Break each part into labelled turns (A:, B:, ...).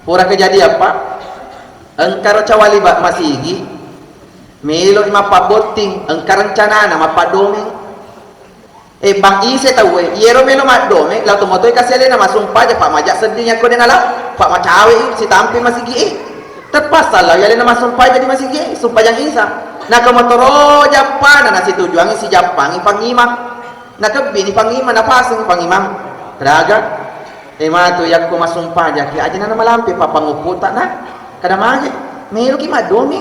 A: pura kejadian apa engkar cawali bak masigi melo mapaboting engkar rencana na mapadoming bang ise tahu yero melo madome la tomotoy kasele na masumpa ja pak majak sedihnya ko denala pak macawe si tampi masigi terpasal lah yale na masumpa jadi masigi sumpah yang isa na kamotoro Japan na si tujuan si Jepang pangima na kebini pangima na pasing pangimam keraga matu yak ko masumpa ja ki aja na malampi papanguputa na kada mage melo ki madomi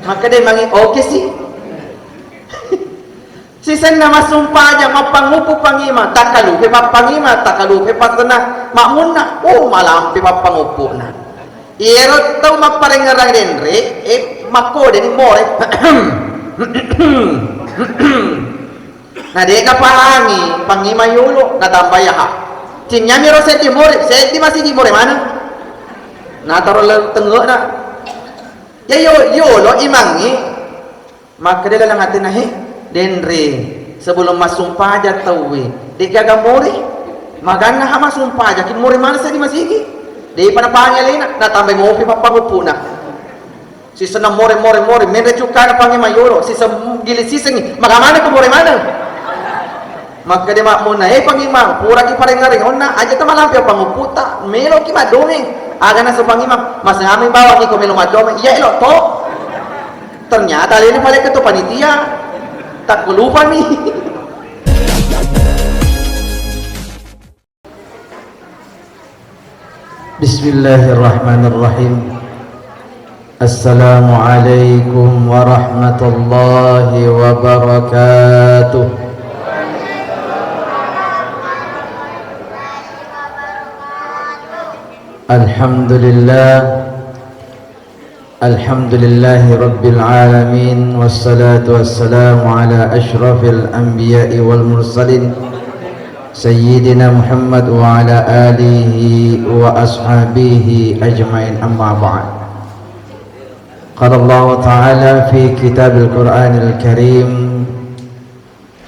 A: maka de mangi oke sih sisen na masumpa ja mapangupu pangima takalupe papangima takalupe patna mamunna malampi papangupu na iro tau maparengarang denre makode ni more na de ka pahangi pangima yulo na tambaya ha cinyami ro senti masih di more mana na taro tengok na ya yo lo imangi maka dia lang atin na denre sebelum masumpa aja tawi di gaga more magana ha masumpa aja kin more mana sa di masigi di panapangilin na tambay mo pi papangupuna si sana more mere cuka na pangi mayuro si sa gili siseng magamana ko more mana maka dia mak muna pangimang pura ki parengaring onna aja ta malampi panguputa melo ki madoming aga na sa pangimang mas aming bawang ko melo madoming iya ilo to ternyata ini balik ke panitia tak lupa nih Bismillahirrahmanirrahim. Assalamualaikum warahmatullahi wabarakatuh. Alhamdulillahi Rabbil Alamin. Wassalatu wassalamu ala ashrafil anbiya'i wal mursalin Sayyidina Muhammad wa ala alihi wa ashabihi ajma'in, amma ba'd. Qala Allah Ta'ala fi kitabil Qur'anil Karim,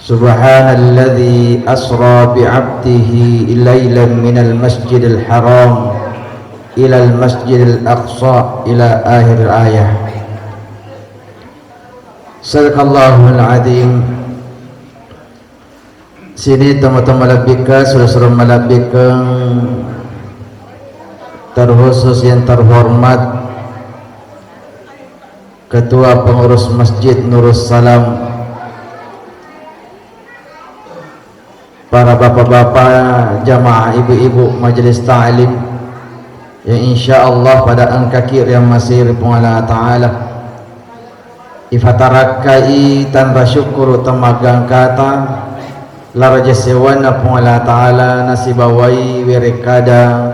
A: Subhanalladzi asra bi'abdihi laylan minal masjidil haram ila al-masjidil aqsa ila akhir ayah. Sadaqallahul azim. Sini teman-teman malabika, saudara-saudara malabika terkhusus yang terhormat Ketua Pengurus Masjid Nurus Salam, para bapak-bapak, jamaah, ibu-ibu majelis ta'lim yang insyaallah pada angka kir yang masih Allah Ta'ala ifatarakai tanpa syukur temagang kata laraja sewana Allah Ta'ala nasibawai wirekada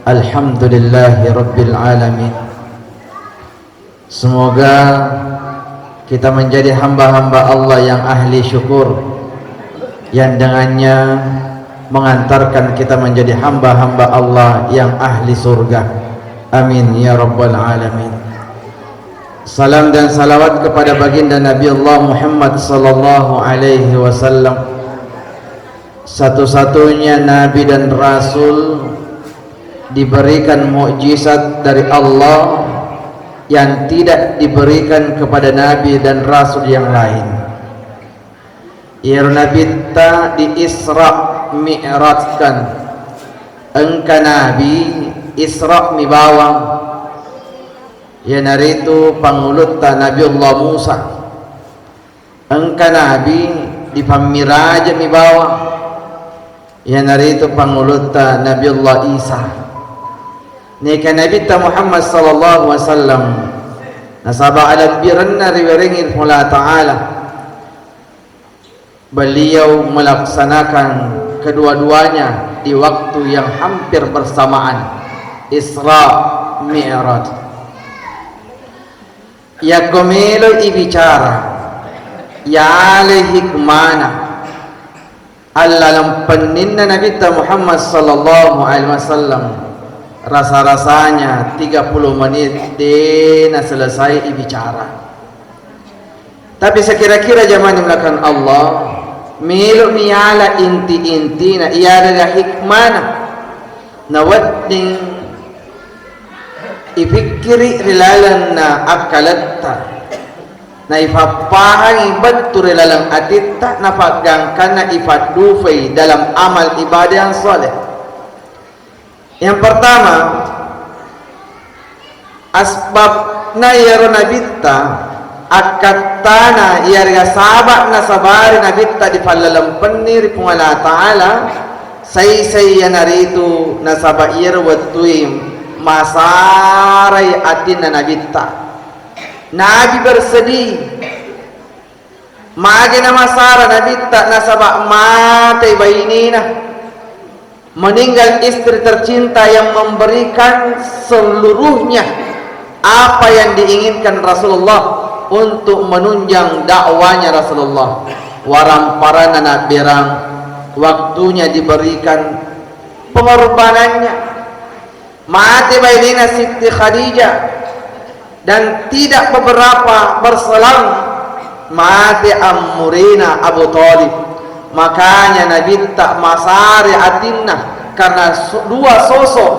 A: alhamdulillahi rabbil alamin. Semoga kita menjadi hamba-hamba Allah yang ahli syukur, yang dengannya mengantarkan kita menjadi hamba-hamba Allah yang ahli surga. Amin ya rabbal alamin. Salam dan salawat kepada baginda Nabi Allah Muhammad sallallahu alaihi wasallam, satu-satunya nabi dan rasul diberikan mukjizat dari Allah yang tidak diberikan kepada nabi dan rasul yang lain. Ya nabi ta di Isra mi'rajkan engka nabi Isra mi bawang ya naritu pangulutta Nabi Allah Musa, engka nabi di pamiraja mi bawang ya naritu pangulutta Nabi Allah Isa. Nika Nabi ta Muhammad sallallahu alaihi wasallam nasaba alam biranna riwering Allah Ta'ala, beliau melaksanakan kedua-duanya di waktu yang hampir bersamaan, Isra Mi'raj. Ya komelo ibicara ya ale hikmana Allah lampanninna Nabi Muhammad sallallahu alaihi wasallam rasa-rasanya 30 menit dena selesai ibicara. Tapi sekira-kira zaman dimulakan Allah milu miala inti-inti na iada da hikmana na wadding ipikiri rilalan na akalatta na ipapahangi betul rilalang atitta na paggangkan na ipadufay dalam amal ibadah yang soleh. Yang pertama, asbab na yaro nabitta akatana yarga sabak na sabari nabitta di palalam penir pungala ta'ala say narito na sabair watuim masaray atin na nabitta nabi bersedih magi na masara nabitta na sabak matay bainina meninggal istri tercinta yang memberikan seluruhnya apa yang diinginkan Rasulullah untuk menunjang dakwanya Rasulullah. Waramparana na berang waktunya diberikan pengorbanannya. Mati bainina Siti Khadijah dan tidak beberapa berselang mati Ammurina Abu Talib. Makanya Nabi tak masari atinna karena dua sosok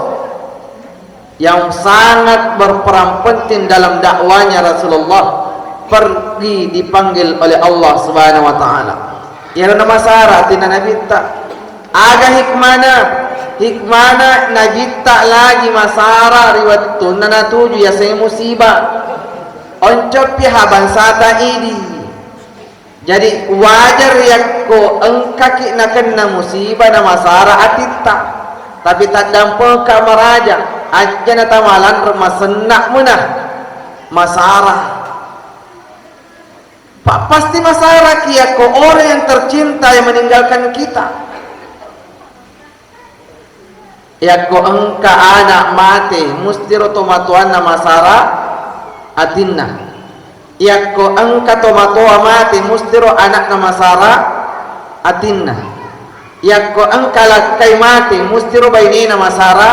A: yang sangat berperan penting dalam dakwanya Rasulullah pergi dipanggil oleh Allah Subhanahu wa taala. Ya nama Sarah tina Nabi tak aga hikmana Nabi tak lagi masara riwayat tunana tuju ya sing musibah oncop haban sata idi. Jadi wajar yakko engkaki na kena musibah na masara atitta tapi tak dampo ka maraja aja na tamalan remasenak munah masara. Pak pasti masalah kia ko orang yang tercinta yang meninggalkan kita. Ya ko engka anak mati musti rotomatuan na masara atinna. Ya ko engka tomatoa mati musti ro anak na masara atinna. Ya ko engka lakai mati musti ro baini na masara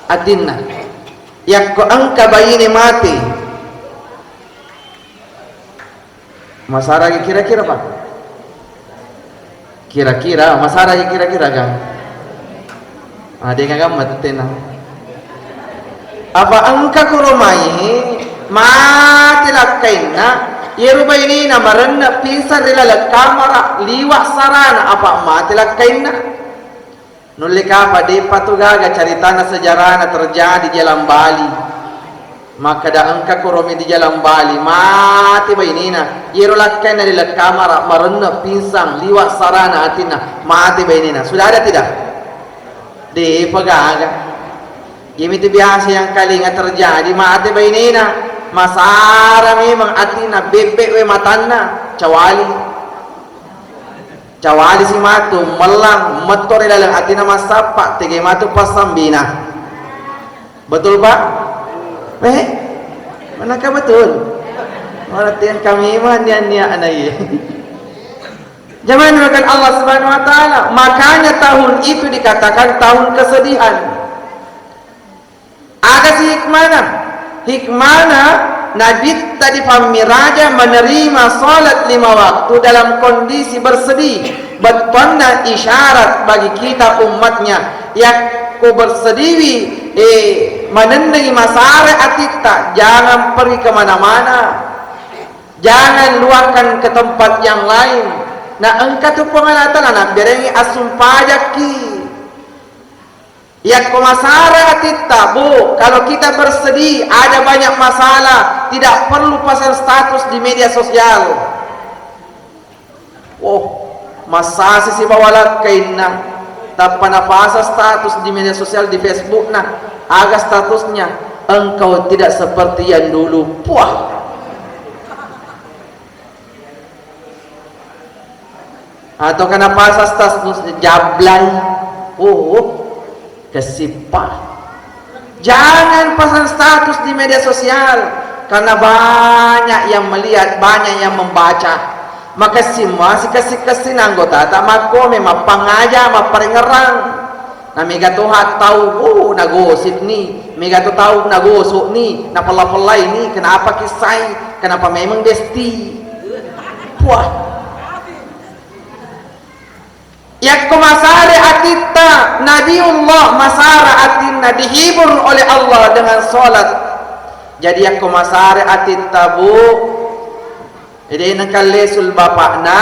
A: atinna. Ya ko engka baini mati masara kira-kira Pak? Kira-kira masara kira-kira kan? Ada yang gamat tenang. Apa engka kurumai mati lakaina yeruba ini namarenna pisar ila kamera liwak sarana apa mati lakaina nulika pada patugaga caritana sejarahna terjadi di jalan Bali. Maka da engka kuromi di jalan Bali mati bainina yero lakkaina di kamera marenna pisang liwat sarana atina mati bainina. Sudah ada tidak di pegaga itu biasa yang kali nggak terjadi mati bainina masara memang atina bebek we matanna cawali si matu melang metore dalam atina masapa tege matu pasambina. Betul Pak? Manakah betul? Perhatian kami mah niat anai. Jangan melupakan Allah Subhanahu wa taala. Makanya tahun itu dikatakan tahun kesedihan. Ada si hikmana Nabi tadi pamiraja menerima salat 5 waktu dalam kondisi bersedih. Betulnya isyarat bagi kita umatnya yang ku bersedih menendengi masara atita, jangan pergi kemana-mana, jangan luahkan ke tempat yang lain. Nah engkau tu pengalatan anak berengi asum pajaki ya ku masara atita bu. Kalau kita bersedih ada banyak masalah, tidak perlu pasang status di media sosial. Masa si bawalat kainna tanpa nafasa status di media sosial di Facebook agak statusnya engkau tidak seperti yang dulu. Atau kenapa status jablay kesipah. Jangan pasang status di media sosial karena banyak yang melihat, banyak yang membaca. Maka semua si kasih anggota tak makome mapangaja maparingerang na mega to tahu nagosip ni mega to tahu nagosok ni napala-palay ni kenapa kisay kenapa memang besti Yakko masare atita Nabiullah masara atinna dihibur oleh Allah dengan solat. Jadi yakko masare atita bu. Jadi nakal lesul bapak na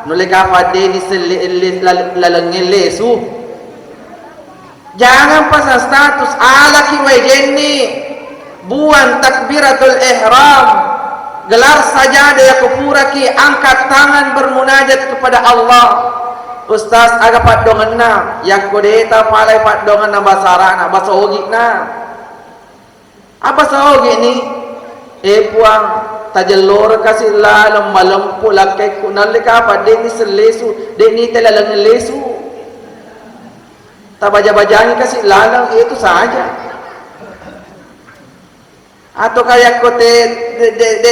A: nule kapade ni lalengin lesu. Jangan pasang status ala kiwai jenni buan takbiratul ihram. Gelar saja dia kupuraki, angkat tangan bermunajat kepada Allah. Ustaz aga padongan na yak kodeta palai padongan na basara na basogi na apa sogi ni puang tajalor kasih lalam malam pula ke kunal ka pa deni selesu deni telalang lesu tabaja-bajani kasih lalang itu saja. Atau kayak kote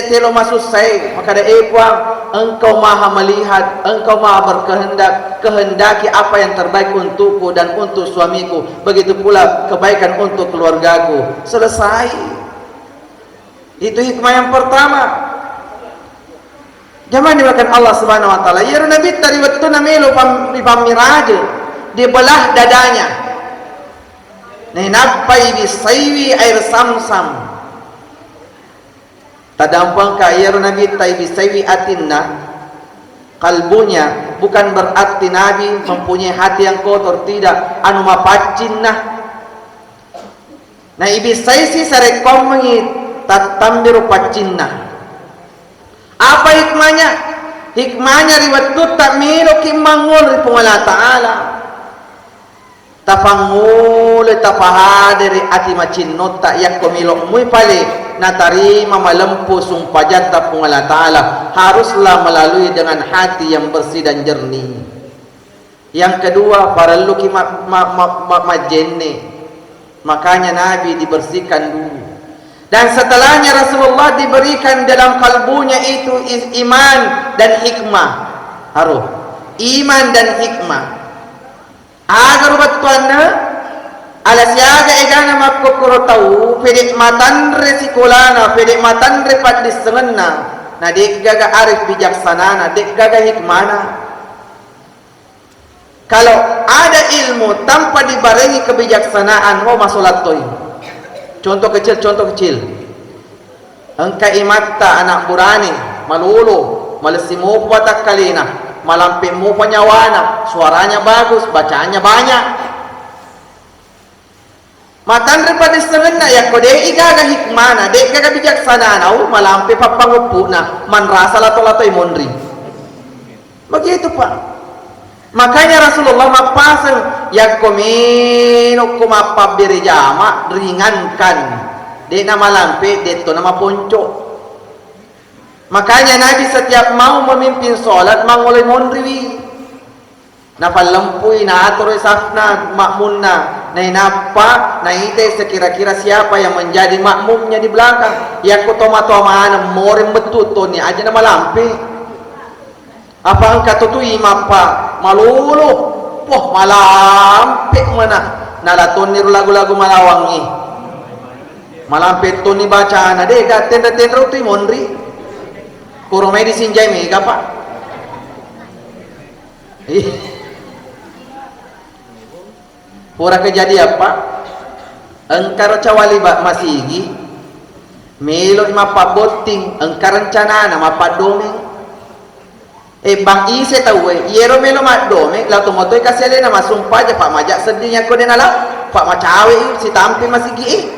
A: telo masuk saya maka ada puang engkau maha melihat, engkau maha berkehendak, kehendaki apa yang terbaik untukku dan untuk suamiku, begitu pula kebaikan untuk keluargaku. Selesai. Itu hikmah yang pertama. Jangan dimakan Allah Subhanahu wa taala. Ya Nabi tadi waktu namelo pamiraje dibelah dadanya. Ninapai bisaywi air samsam. Tadampang kaya Nabi tai bisaywi atinna kalbunya, bukan berarti Nabi mempunyai hati yang kotor, tidak, anu mapacin nah ibisai si sarekom mengit tatambiru pacin nah. Apa hikmahnya? Hikmahnya riwayat tak milo kimangul ripung Allah Ta'ala tapangul tapahadiri ati macin nota yak komilo muy pale natarima malempu sumpah jatah pung Allah Ta'ala haruslah melalui dengan hati yang bersih dan jernih. Yang kedua parallu ki majenne, makanya Nabi dibersihkan dulu dan setelahnya Rasulullah diberikan dalam kalbunya itu iman dan hikmah. Haruh iman dan hikmah agar batuanna alas yaga egana makokoro tau pedek matan resikolana pedek matan repat disengenna na dek gaga arif bijaksana na dek gaga hikmana. Kalau ada ilmu tanpa dibarengi kebijaksanaan mau masolat toy. Contoh kecil engka imatta anak burani malulu malesimu patak kalina malampimu penyawana, suaranya bagus, bacaannya banyak. Matan repa disengenna ya kode igaga hikmana, dek gaga bijaksana nau malampi papangupuna, man rasa lato-lato imondri. Begitu Pak. Makanya Rasulullah mapasang ya komino kumapa birjama ringankan. Dek nama lampi, dek to nama ponco. Makanya Nabi setiap mau memimpin solat mangoleh mondri napalempui na atur safna makmunna na inapa na ite sekira-kira siapa yang menjadi makmumnya di belakang ya kutoma-toma morem betuto ni aja nama lampi apa angka tutui mapa malulu poh malampi mana nalaton niru lagu-lagu malawangi malampi tuni bacaan ade ga tenda-tenda uti mondri kurang medicine jai mega Pak. Pura kejadian Pak. Engkar cawali bak masigi. Melo ima Pak boting. Engkar rencana nama Pak domeng. Bang ise tahu yero melo mak domeng. Lalu motoy kasih nama sumpah aja Pak majak sedihnya kode nala. Pak macawe si tampi masigi.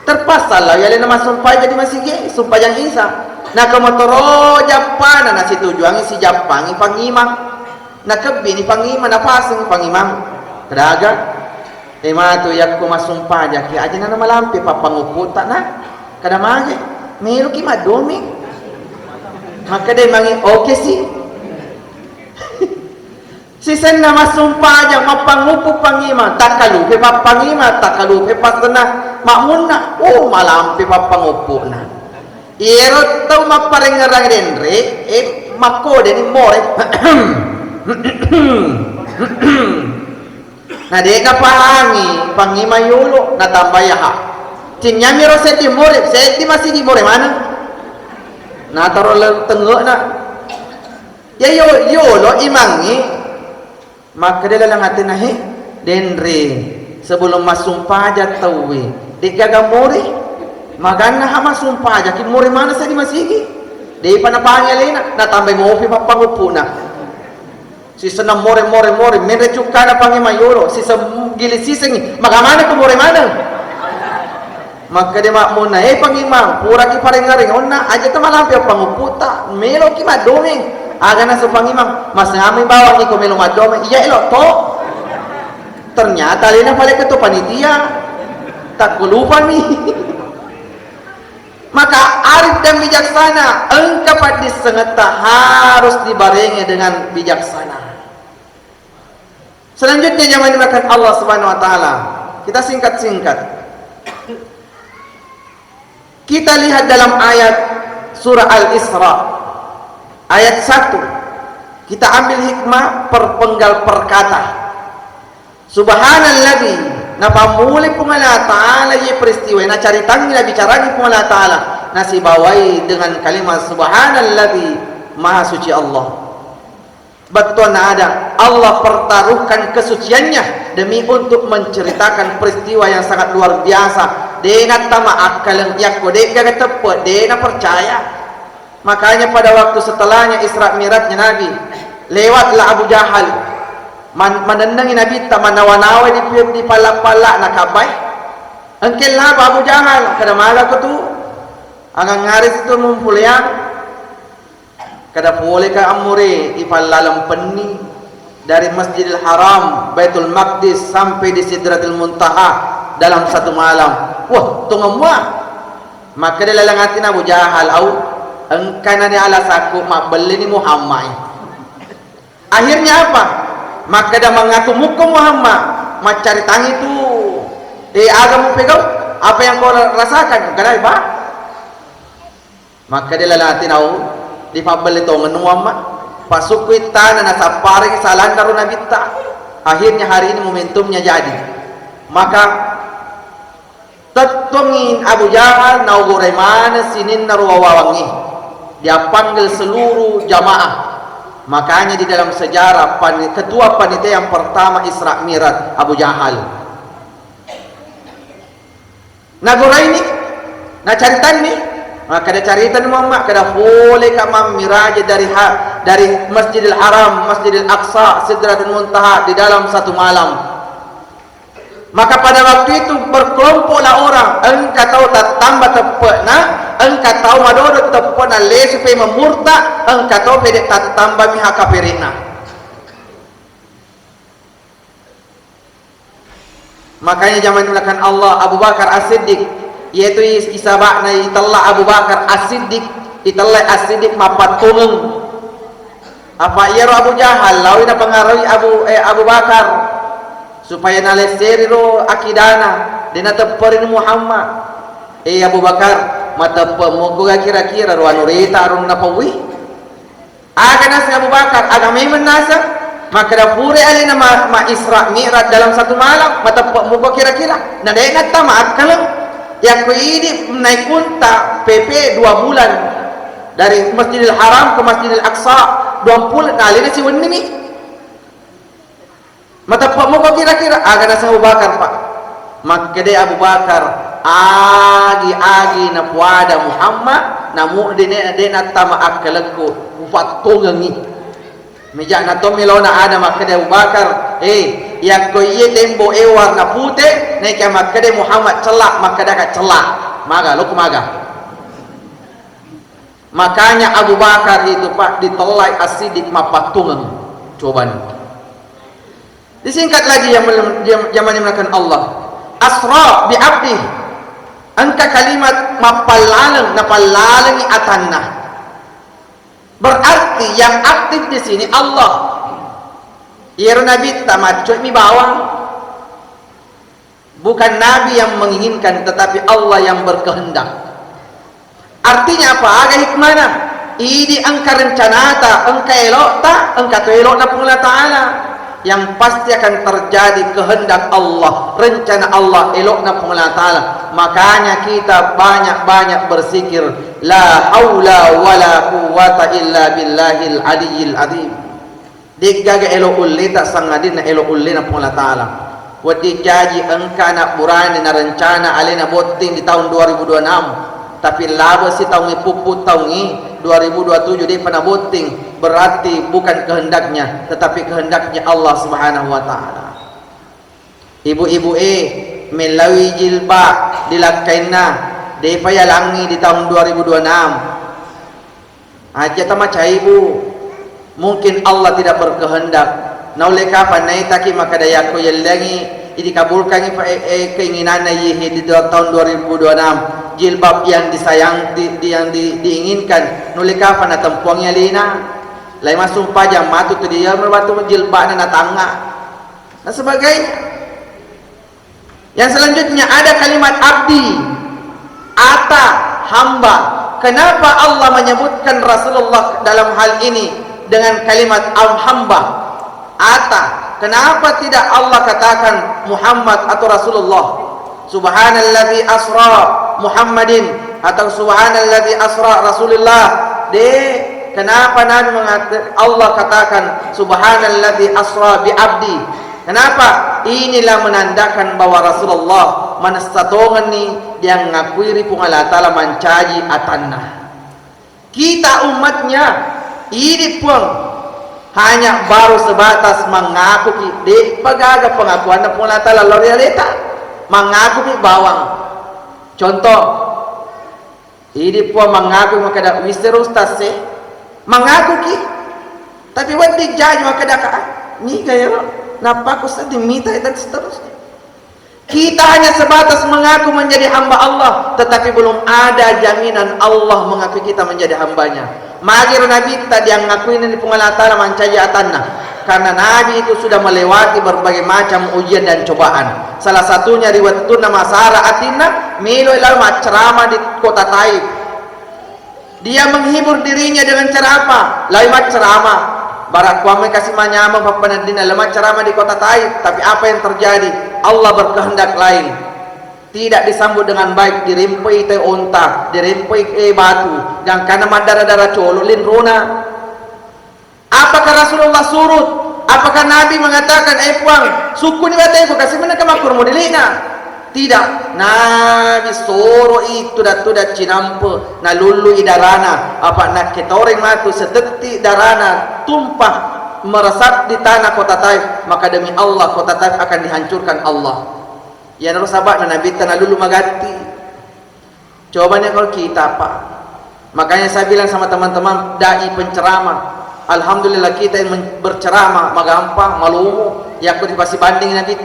A: Terpasal lah ya nama sumpah jadi masigi. Sumpah yang isa. Na kamotoro Japan na si tujuan si Jepang ipangimang na kebini pangimang na pasang pangimang kadaga matu yak ko masumpa ja ki aja na malampi papanguputa na kada mage melo ki madomi maka de mangi okay si sisen na masumpa ja mapangupu pangimang takalupe papangima takalupe pasna mamunna malampi papangupu na Iro tau maparengarang denre makode ni more na de kapahangi pangima yulo na tambaya ha cinyami ro seti more seti masih di more mana na taro tengok na ya yo lo imangi maka dia lang atin na denre sebelum masumpah aja tawi di gaga muri magana ha masumpah aja kin muri mana sa di masigi di panapangilina natambay mo upi papangupuna si senam more mere cukana pangi mayuro si gili siseng magamana ko more mana maka dia mak muna pangimang pura ki parengaring onna aja tamalampi panguputa melo ki madome agana sa pangimang mas ngami bawang ni ko melo madome iya ilo to ternyata lina pala ketua panitia tak lupa nih maka arif dan bijaksana engkau pada sengeta harus dibarengi dengan bijaksana. Selanjutnya yang dimakan Allah Subhanahu wa taala. Kita singkat-singkat. Kita lihat dalam ayat surah Al-Isra ayat 1. Kita ambil hikmah perpenggal perkata. Subhanalladzi napamuli pungala ta'ala ye peristiwa na caritangi na bicarani pungala ta'ala nasi bawai dengan kalimat subhanalladzi maha suci Allah. Betul ada Allah pertaruhkan kesuciannya demi untuk menceritakan peristiwa yang sangat luar biasa dengan tama akal yang yakko dega tepat dena percaya. Makanya pada waktu setelahnya Isra Mi'rajnya Nabi lewatlah Abu Jahal menenangi Nabi tak manawa-nawa di palak-palak nak kabai engkel lah Abu Jahal kada maga ko tu angang ngaris tu mumpuliang kada boleh ka amure ipalalam penni dari Masjidil Haram Baitul Maqdis sampai di Sidratul Muntaha dalam satu malam. Wah tungamwa maka dia lalangatin Abu Jahal au engkana ni alas aku mak beli ni Muhammad. Akhirnya apa? Maka dia mengaku muka Muhammad macari tangi tu agamu pegang apa yang kau rasakan kadai ba maka dia lalati nau di pabel itu Muhammad pasukui tanah nasa paring salan daru Nabi ta akhirnya hari ini momentumnya jadi maka tetungin Abu Jahal nau gore mana sinin naruwawangi dia panggil seluruh jamaah. Makanya di dalam sejarah ketua panitia yang pertama Isra Mi'raj Abu Jahal. Nagora ini, na caritan ni, maka ada caritan Muhammad kada boleh ka Mi'raj dari Masjidil Haram, Masjidil Aqsa, Sidratul Muntaha di dalam satu malam. Maka pada waktu itu berkelompoklah orang engkau tahu tak tambah tepatna engkau tahu madodo tepatna lesu pe memurta engkau tahu pedek tak tambah miha kafirina. Makanya zaman melakukan Allah Abu Bakar As-Siddiq yaitu isabakna italla Abu Bakar As-Siddiq italla As-Siddiq mapat tungeng apa iya Abu Jahal lawina pengaruhi Abu Bakar supaya naleseri ro akidana dina teperin Muhammad Abu Bakar mata pemoga kira-kira ro anurita ro napawi aga nas Abu Bakar aga memang nasa maka dapure alina ma Isra Mi'raj dalam satu malam mata pemoga kira-kira na dengat ta maakalang yang ini naik kunta PP 2 bulan dari Masjidil Haram ke Masjidil Aqsa 20 nah alina si wenni mi mata pak mau kira-kira aga nasa Abu Bakar pak maka dia Abu Bakar agi na puada Muhammad namu dene tama akalku upat tongangi meja na to milona ada maka dia Abu Bakar yang ko iye tembo warna putih nek maka dia Muhammad celak maka dia ka celak maga lo kumaga makanya Abu Bakar itu pak ditelai As-Siddiq mapatungan cobaan. Disingkat lagi yang menyamakan Allah asra bi abdi angka kalimat mapalalang napalalangi atanna berarti yang aktif di sini Allah ya Nabi tamatcu mi bawang bukan Nabi yang menginginkan tetapi Allah yang berkehendak artinya apa aga hikmana ini angka rencanata angka elokta angka tu elokna pula ta'ala yang pasti akan terjadi kehendak Allah, rencana Allah, elokna pengala ta'ala. Makanya kita banyak-banyak berzikir la haula wala quwwata illa billahil aliyyil azim. Digaga elo uli tak sangadin na elo uli na pong ta'ala. Wadi jaji engka na burani na rencana alina boting di tahun 2026. Tapi laba si tahun ipuput tahun ini 2027 dia pernah boting. Berarti bukan kehendaknya, tetapi kehendaknya Allah Subhanahu wa ta'ala. Ibu-ibu melalui jilbab dilakaina dia payalangi di tahun 2026. Aja tamaca ibu. Mungkin Allah tidak berkehendak. Na oleh kapan naik taki maka daya ko yelangi dikabulkan keinginan yihi di tahun 2026 jilbab yang disayang yang diinginkan. Oleh kapan na tempuangnya lina. Lai masuk pajang matu tu dia merbatu jilbab na tangga. Dan sebagainya. Yang selanjutnya ada kalimat abdi, ata, hamba. Kenapa Allah menyebutkan Rasulullah dalam hal ini dengan kalimat hamba, ata? Kenapa tidak Allah katakan Muhammad atau Rasulullah? Subhanalladzi asra Muhammadin atau subhanalladzi asra Rasulullah. Kenapa Nabi Allah katakan subhanalladzi asra bi abdi? Kenapa? Inilah menandakan bahwa Rasulullah manastatongan ni dia ngakui ripung Allah Ta'ala mancaji atanah. Kita umatnya ini pun hanya baru sebatas mengaku di pagaga pengakuan pun Allah Ta'ala realita mengaku ki bawang. Contoh ini pun mengaku maka dak mister ustaz mengaku ki tapi wadi jaji maka dak ni gaya napa aku sedih minta dan seterusnya. Kita hanya sebatas mengaku menjadi hamba Allah, tetapi belum ada jaminan Allah mengakui kita menjadi hambanya. Magir Nabi tadi yang ngakuin ini pengalatan mancajatanna, karena Nabi itu sudah melewati berbagai macam ujian dan cobaan. Salah satunya riwayat nama Sarah Atina milo lalu ceramah di kota Taif. Dia menghibur dirinya dengan cara apa? Lalu ceramah. Barak kuame kasih manyama papanadina lemah ceramah di kota Taif, tapi apa yang terjadi? Allah berkehendak lain. Tidak disambut dengan baik, dirempoi teh onta, dirempoi batu, dan karena darah-darah cololin rona. Apakah Rasulullah surut? Apakah Nabi mengatakan puang suku ni batai ko kasih mana kamakur modelina? Tidak. Nabi soro itu datu cinampe na lulu idarana apa nak ketoreng matu setetik darana tumpah meresap di tanah kota Taif, maka demi Allah kota Taif akan dihancurkan Allah. Ya naruh sahabat na Nabi tanah lulu magati. Jawabannya kalau kita apa? Makanya saya bilang sama teman-teman dai penceramah, alhamdulillah kita yang berceramah magampang malumu. Ya aku dipasi banding Nabi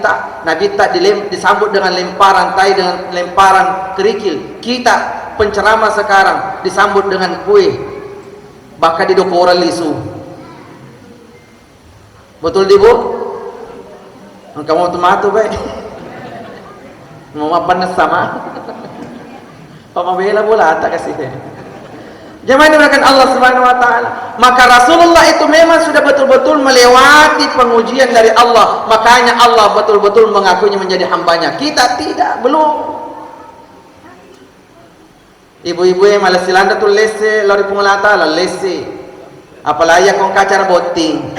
A: tak disambut dengan lemparan tai, dengan lemparan kerikil. Kita penceramah sekarang disambut dengan kue, bahkan didoko orang lisu. Betul di bu? Kamu tomato baik. Mau apa sama? Pemabela bola tak kasih. Jangan dimulakan Allah Subhanahu wa ta'ala. Maka Rasulullah itu memang sudah betul-betul melewati pengujian dari Allah. Makanya Allah betul-betul mengakuinya menjadi hambanya. Kita tidak, belum. Ibu-ibu yang malah silanda tu lese lori pengulata lah lese. Apalagi kong kacar boting.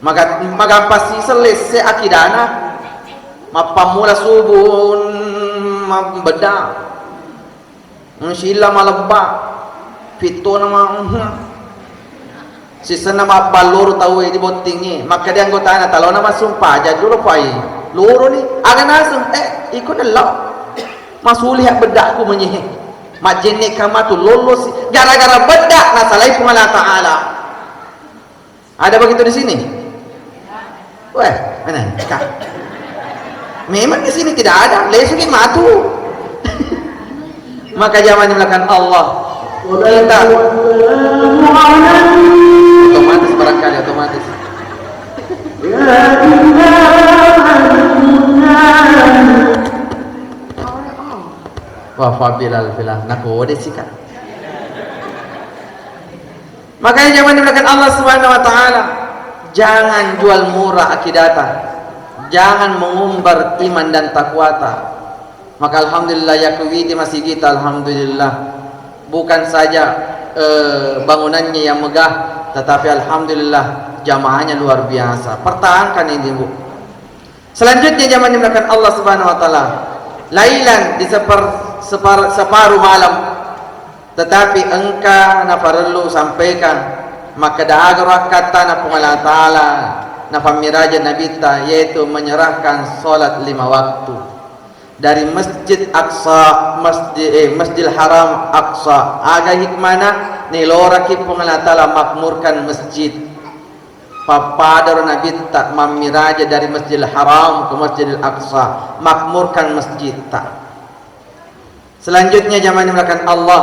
A: Maka pasti selese akidana. Mapamula subun mabeda. Sila malebak. Fito nama sisa nama balur tahu di botingnya, maka dia anggota anak kalau nama sumpah aja dulu pai luru ni agak nasum ikut Allah masuli hak bedak ku menyih majene kama tu lulus gara-gara bedak nasalai pun Allah Ta'ala. Ada begitu di sini? Weh mana kak memang di sini tidak ada lesuki matu. Maka jangan dimulakan Allah kita otomatis barangkali otomatis wah fabilal filah nakode sika. Makanya jangan dimulakan Allah Subhanahu wa ta'ala. Jangan jual murah akidata, jangan mengumbar iman dan takwata. Maka alhamdulillah ya kuwiti masih kita alhamdulillah. Bukan saja bangunannya yang megah, tetapi alhamdulillah jamaahnya luar biasa. Pertahankan ini, Bu. Selanjutnya jamaah dimulakan Allah Subhanahu wa taala. Lailan di separuh malam, tetapi engkau na perlu sampaikan maka daagar kata na Allah taala na pamiraja nabita, yaitu menyerahkan salat 5 waktu dari Masjid Aqsa, Masjidil Haram Aqsa. Aga hikmana nilora ki Allah taala makmurkan masjid papadar Nabi tak mamiraja dari Masjidil Haram ke Masjidil Aqsa, makmurkan masjid tak. Selanjutnya jamaah dimulakan Allah,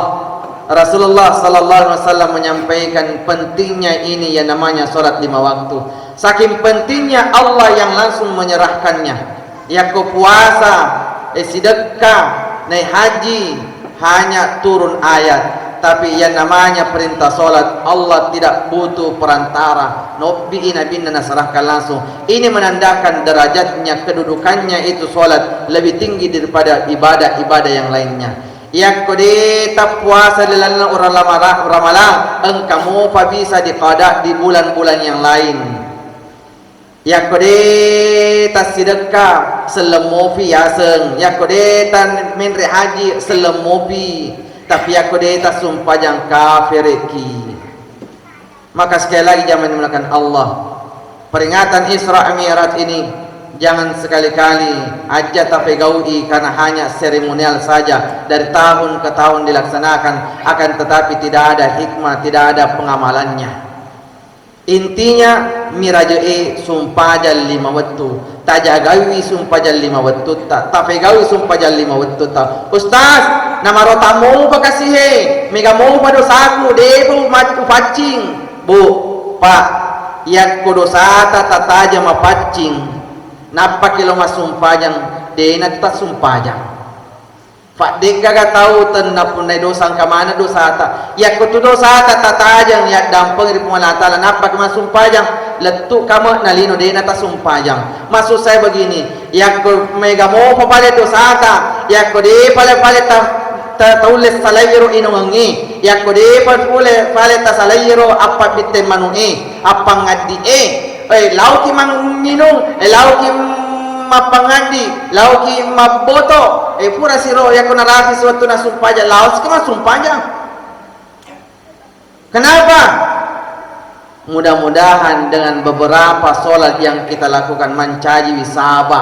A: Rasulullah sallallahu alaihi wasallam menyampaikan pentingnya ini yang namanya salat 5 waktu. Saking pentingnya Allah yang langsung menyerahkannya. Ya ke puasa, sedekah, naik haji hanya turun ayat. Tapi yang namanya perintah solat, Allah tidak butuh perantara. Nabi nasrahkan langsung. Ini menandakan derajatnya, kedudukannya itu solat lebih tinggi daripada ibadah-ibadah yang lainnya. Yang kodeta puasa lalana orang ramalan, engkamu bisa diqada di bulan-bulan yang lain. Yang kodeta sedekah selemopi yaseng. Yang kodeta menre haji selemopi. Tapi aku dia sumpah yang kafir ki. Maka sekali lagi jangan dimulakan Allah, peringatan Isra Mi'raj ini jangan sekali-kali aja tapi gaui karena hanya seremonial saja, dari tahun ke tahun dilaksanakan, akan tetapi tidak ada hikmah, tidak ada pengamalannya. Intinya mirajae sumpah jal 5 waktu, tak jagawi sumpah jal 5 waktu, tak pegawi sumpah jal 5 waktu tak. Ustaz, nama rotamu pakasih he, mega mau pada saku debu matu pacing. Bu, Pak, yak kodosa tata aja ma pacing. Napa kilo mas sumpah jang denat tak sumpah jang. Pak dek gaga tahu tenap punai dosa kamana dosa ta. Ya kutu dosa ta tajang ya dampeng di pengalat taala napa ke sumpah jang letuk kamu nalino dena ta sumpah jang. Maksud saya begini, ya ku mega mo papale dosa ta, ya ku de pale ta tulis salayro inongi, ya ku de pale ta salayro apa bitte manungi, apa ngadi lauki manginung, lauki mapangandi, lauki maboto, pura siro ya kuna rafi suatu na sumpaja, laos kama sumpaja. Kenapa? Mudah-mudahan dengan beberapa solat yang kita lakukan mencaji wisaba,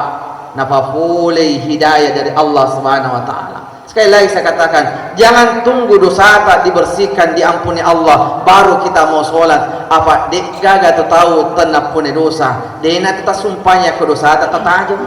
A: napapulai hidayah dari Allah Subhanahu wa taala. Sekali lagi saya katakan, jangan tunggu dosa dibersihkan, diampuni Allah baru kita mau sholat. Apa dek gaga tu tahu tenap punya dosa, dena kita sumpahnya ke dosa tak aja.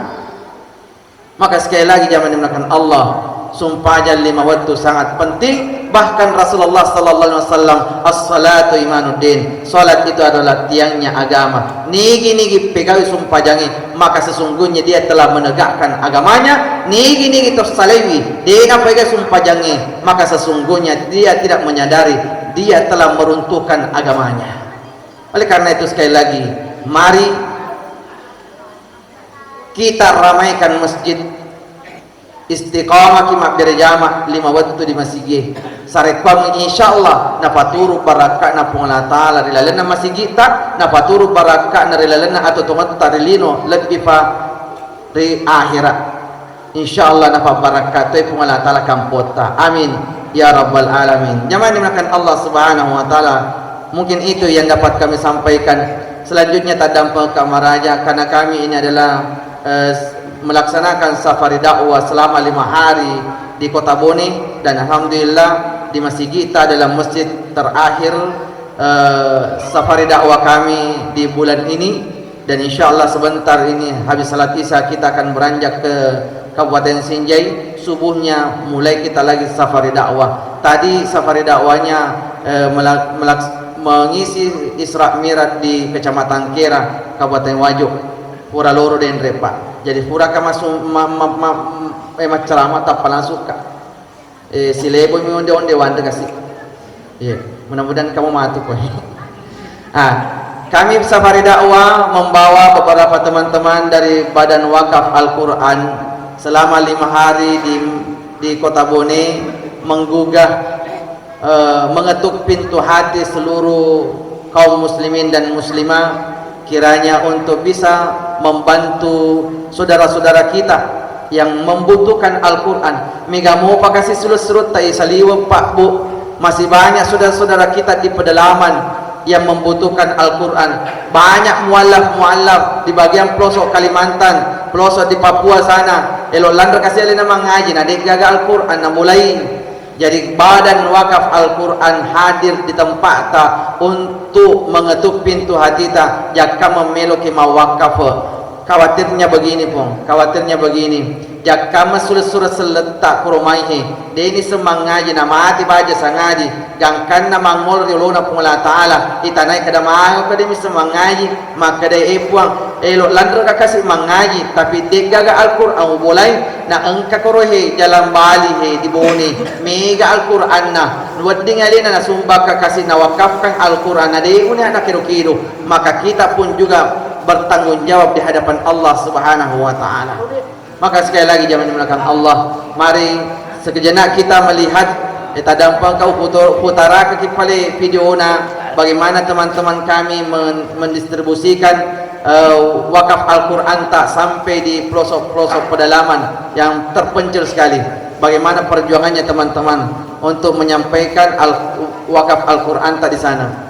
A: Maka sekali lagi jangan dimulakan Allah, sumpahnya 5 waktu sangat penting. Bahkan Rasulullah sallallahu alaihi wasallam, as-salatu imanuddin, salat itu adalah tiangnya agama. Nigi pegawi sumpah jangi, maka sesungguhnya dia telah menegakkan agamanya. Nigi to salewi, dia pegawi sumpah jangi, maka sesungguhnya dia tidak menyadari dia telah meruntuhkan agamanya. Oleh karena itu sekali lagi, mari kita ramaikan masjid istiqamah kimak berjamaah 5 waktu di masjid. Sarekam insyaallah napaturu barakah na pengolah taala rilalena masjid kita, napaturu barakah na rilalena atau tomat tarilino lebih pa di akhirat. Insyaallah napa barakah tu pengolah taala kampota. Amin ya rabbal alamin. Jamaah dimakan Allah Subhanahu wa taala. Mungkin itu yang dapat kami sampaikan. Selanjutnya tadampa kamaraja, karena kami ini adalah melaksanakan safari dakwah selama 5 hari di Kota Bone, dan alhamdulillah di masjid kita adalah masjid terakhir safari dakwah kami di bulan ini, dan insyaallah sebentar ini habis salat isya kita akan beranjak ke Kabupaten Sinjai. Subuhnya mulai kita lagi safari dakwah. Tadi safari dakwahnya mengisi Isra Mi'raj di Kecamatan Kera, Kabupaten Wajo, Pura Loro dan Repa. Jadi pura ka masuk ceramah tak langsung ka. Si lebo mi onde wanda kasih. Mudah-mudahan kamu matu kok. Kami safari dakwah membawa beberapa teman-teman dari Badan Wakaf Al-Qur'an selama 5 hari di Kota Bone, menggugah mengetuk pintu hati seluruh kaum muslimin dan muslimah kiranya untuk bisa membantu saudara-saudara kita yang membutuhkan Al-Quran. Mega mau pakasih surut-surut tai saliwa Pak Bu, masih banyak saudara-saudara kita di pedalaman yang membutuhkan Al-Quran. Banyak mualaf di bagian pelosok Kalimantan, pelosok di Papua sana. Elok landar kasih alina mengaji, nah dek gagal Al-Quran, nah mulai. Jadi badan wakaf Al-Quran hadir di tempat ta untuk mengetuk pintu hati ta, jaka memeloki mawakaf. Khawatirnya begini pun, khawatirnya begini. Jaka surat-surat seletak kurumaihi, deni semangaji nama hati baca sangaji, gangkan nama ngol riolona pungala taala, itanai kada mau kada mi semangaji, maka dai epuang elok landra kakasih mangaji, tapi dek gaga Al-Quran bolai na engka korohe jalan bali he diboni, mega Al-Quran na, wedding alina na sumba kakasih na wakafkan Al-Quran na dei unya na kiro-kiro, maka kita pun juga bertanggung jawab di hadapan Allah Subhanahu wa taala. Maka sekali lagi jangan dimulakan Allah, mari sekejenak kita melihat dampang kau putara ke kipale video na bagaimana teman-teman kami mendistribusikan wakaf Al-Quran tak sampai di pelosok-pelosok pedalaman yang terpencil sekali. Bagaimana perjuangannya teman-teman untuk menyampaikan wakaf Al-Quran tak di sana.